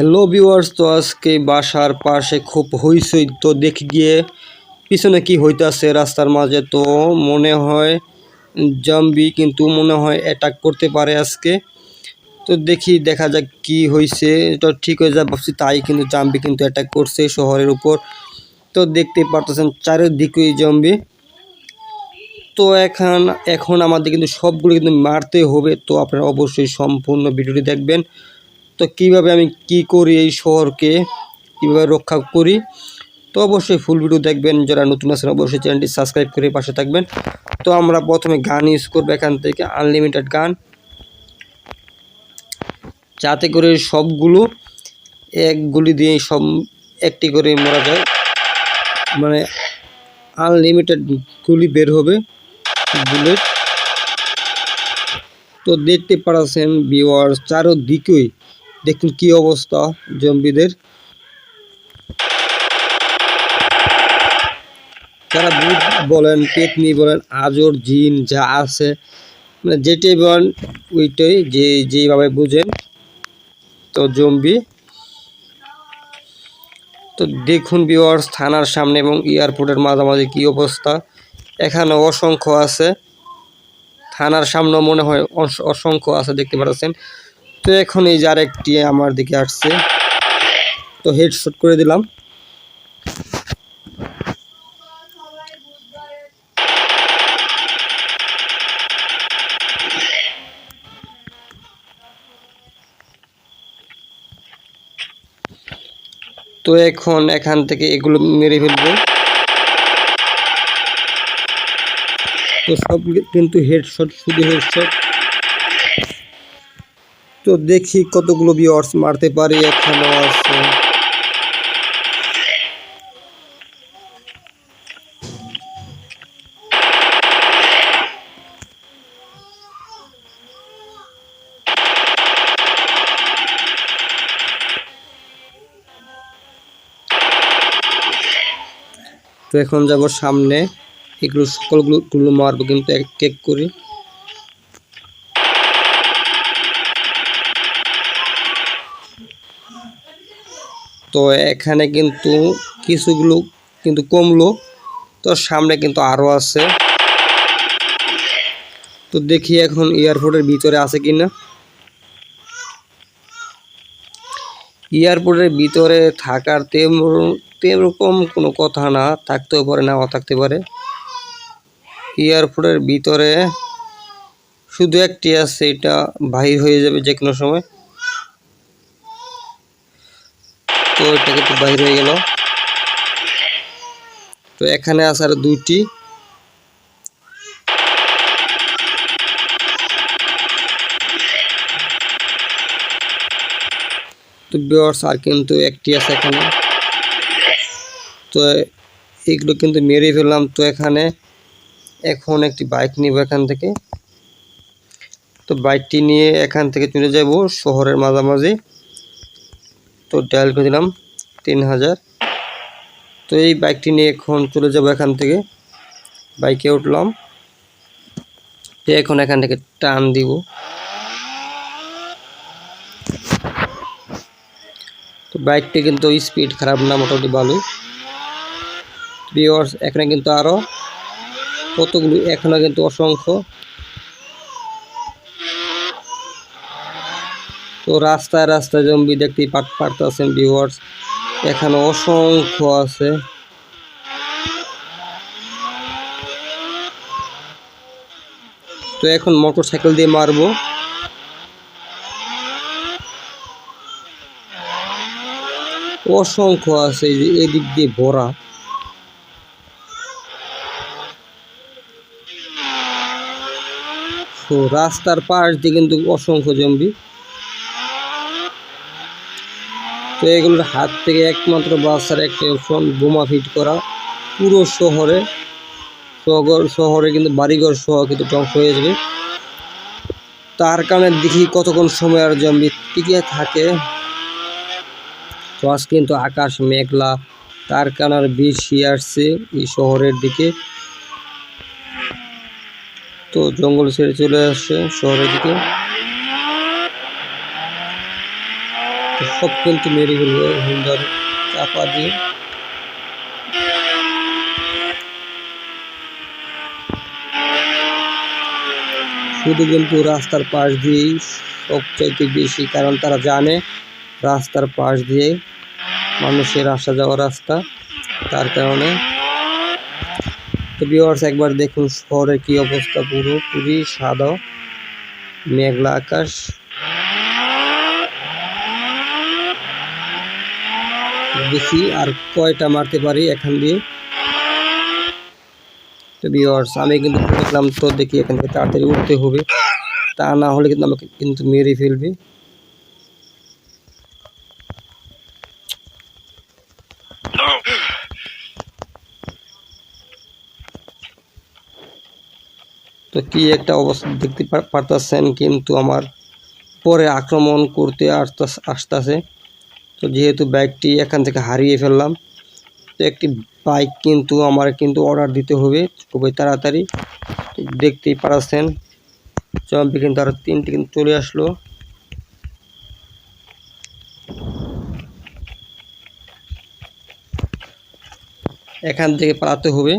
Hello viewers, তো আজকে বাসার পাশে খুব হইচই। তো দেখি গিয়ে পিছনে কি হইতাছে রাস্তার মাঝে। তো মনে হয় জম্বি কিন্তু মনে হয় অ্যাটাক করতে পারে আজকে। তো দেখা যাক কি হয়েছে। এটা ঠিক হয়ে যায় ভাবছি, তাই কিন্তু জম্বি কিন্তু অ্যাটাক করছে শহরের উপর। তো দেখতে পারতেছেন চারিদিকেই জম্বি। তো এখন আমাদের কিন্তু সবগুলো কিন্তু মারতে হবে। তো আপনারা অবশ্যই সম্পূর্ণ ভিডিওটি দেখবেন। তো কিভাবে আমি কি করি, এই শহরকে কীভাবে রক্ষা করি, তো অবশ্যই ফুল ভিডিও দেখবেন। যারা নতুন আছেন অবশ্যই চ্যানেলটি সাবস্ক্রাইব করে পাশে থাকবেন। তো আমরা প্রথমে গান ইউজ করবো এখান থেকে, আনলিমিটেড গান, যাতে করে সবগুলো এক গুলি দিয়ে সব একটি করে মারা যায়, মানে আনলিমিটেড গুলি বের হবে, বুলেট। তো দেখতে পাচ্ছেন ভিউয়ার্স, চারদিকেই দেখুন কি অবস্থা জম্বিদের। তারা ভূত বলেন, পেতনি বলেন, আজর জিন যা আছে, মানে যেটাই বলেন ওইটাই, যেভাবে বুঝেন। তো জম্বি তো দেখুন ভিউয়ার্স, থানার সামনে এবং এয়ারপোর্টের মাঝামাঝি কি অবস্থা। এখানে অসংখ্য আছে, থানার সামনে মনে হয় অসংখ্য আছে, দেখতে পাচ্ছেন। তো এখন এই যে আরেকটি আমার দিকে আসছে, তো হেডশট করে দিলাম। তো এখন এখান থেকে এগুলো মেরে ফেলবো। তো সব কিন্তু হেডশট, শুধু হেডশট। তো দেখি কতগুলো ভিউয়ার্স মারতে পারি। এখানেও আছে, তো এখন যাব সামনে, এগুলো সকলগুলো মারবো কিন্তু এক এক করে। তো এখানে কিন্তু কিছুগুলো কিন্তু কমলো, তো সামনে কিন্তু আরো আছে। তো দেখি এখন এয়ারপোর্টের ভিতরে আছে কিনা। এয়ারপোর্টের ভিতরে থাকার তেমন কোনো কথা না, থাকতেও পারে, নাও থাকতে পারে। এয়ারপোর্টের ভিতরে শুধু একটি আছে, এটা বাহির হয়ে যাবে যে কোনো সময়। তো এটা কিন্তু বাহির হয়ে গেল। তো এখানে আছে আর দুইটি। তো ভিউয়ার্স আর কিন্তু একটি আছে এখানে। তো এগুলো কিন্তু মেরে ফেললাম। তো এখানে এখন একটি বাইক নিব এখান থেকে। তো বাইকটি নিয়ে এখান থেকে চলে যাব শহরের মাঝামাঝি। তো ডায়াল করে দিলাম 3000। তো এই বাইকটি নিয়ে এখন চলে যাব এখান থেকে, বাইকে উঠলাম। তো এখন এখান থেকে টান দিব। তো বাইকটি কিন্তু স্পিড খারাপ না, মোটামুটি ভালো। ভিউয়ার্স এখানে কিন্তু আরো কতগুলো, এখনো কিন্তু অসংখ্য। তো রাস্তায় রাস্তায় জম্বি দেখতেই পারতেছেন ভিউয়ার্স, এখানে অসংখ্য আছে। তো এখন মোটরসাইকেল দিয়ে মারবো। অসংখ্য আছে, এই যে এদিক দিয়ে ভরা। তো রাস্তার পাশ দিয়ে কিন্তু অসংখ্য জম্বি। তো এগুলোর হাত থেকে একমাত্র বাঁচার একটা অপশন, বোমা ফিট করা। পুরো শহরে কিন্তু বাড়িঘর সহ কিন্তু ধ্বংস হয়ে যাবে। তার কারণে দেখি কতক্ষণ সময় আর জম্বি টিকে থাকে। তো আজ কিন্তু আকাশ মেঘলা, তার কারণে বেশি আসছে এই শহরের দিকে। তো জঙ্গল ছেড়ে চলে আসছে শহরের দিকে। তো সব কিন্তু মেরে ফেলবো হুন্ডার চাপা দিয়ে। শুধু কিন্তু রাস্তার পাশ দিয়েই সবচাইতে বেশি, কারণ তারা জানে রাস্তার পাশ দিয়ে মানুষের আসা যাওয়া রাস্তা, তার কারণে। তো ভিউয়ার্স একবার দেখুন শহরের কি অবস্থা, পুরোপুরি সাদা মেঘলা আকাশ। দেখি আর কয়টা মারতে পারি এখান দিয়ে। তো ভিউয়ার্স আমি কিন্তু দেখলাম, তো দেখি এখান থেকে তাড়াতাড়ি উঠতে হবে, তা না হলে কিন্তু আমাকে কিন্তু মেরে ফেলবে। তো কি একটা অবস্থা দেখতে পারতেছেন, কিন্তু আমার পরে আক্রমণ করতে আসতেছে। তো যেহেতু বাইকটি এখান থেকে হারিয়ে ফেললাম, তো একটি বাইক কিন্তু আমার কিন্তু অর্ডার দিতে হবে খুবই তাড়াতাড়ি। দেখতেই পাচ্ছেন জম্বি কিন্তু আরো 3টি কিন্তু চলে আসলো। এখান থেকে পালাতে হবে।